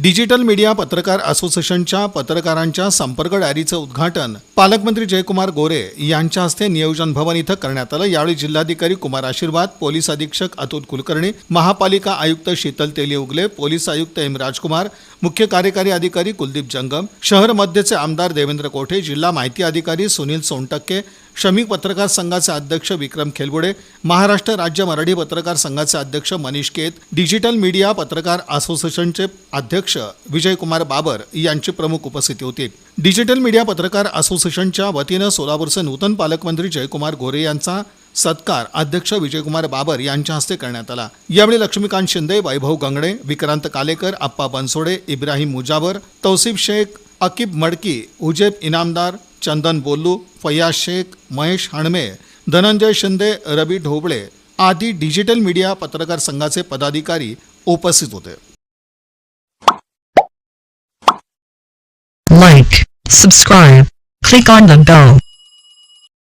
Digital media पत्रकार असोसिएशनच्या पत्रकारांच्या संपर्क डायरीचं उद्घाटन पालकमंत्री जयकुमार गोरे यांच्या हस्ते नियोजन भवन इथं करण्यात आलं। यावेळी जिल्हाधिकारी कुमार आशीर्वाद, पोलीस अधीक्षक अतुल कुलकर्णी, महापालिका आयुक्त शीतल तेली उगले, पोलीस आयुक्त एम राजकुमार, मुख्य कार्यकारी अधिकारी कुलदीप जंगम, शहर मध्यचे आमदार देवेंद्र कोठे, जिल्हा माहिती अधिकारी सुनील सोनटक्के, श्रमिक पत्रकार संघाचे अध्यक्ष विक्रम खेलबुडे, महाराष्ट्र राज्य मराठी पत्रकार संघाचे अध्यक्ष मनीष केत, डिजिटल मीडिया पत्रकार असोसिएशनचे अध्यक्ष विजयकुमार बाबर यांची प्रमुख उपस्थिती होती। डिजिटल मीडिया पत्रकार असोसिएशनच्या वतीनं सोलापूरचे नूतन पालकमंत्री जयकुमार गोरे यांचा सत्कार अध्यक्ष विजयकुमार बाबर यांच्या हस्ते करण्यात आला। यावेळी लक्ष्मीकांत शिंदे, वैभव गंगडे, विक्रांत कालेकर, अप्पा बनसोडे, इब्राहिम मुजावर, तौसिफ शेख, अकीब मडकी, उजेब इनामदार, चंदन बोल्लू, फयाज शेख, महेश हणमे, धनंजय शिंदे, रवी ढोबळे आदी डिजिटल मीडिया पत्रकार संघाचे पदाधिकारी उपस्थित होते। Like, subscribe, click on the bell.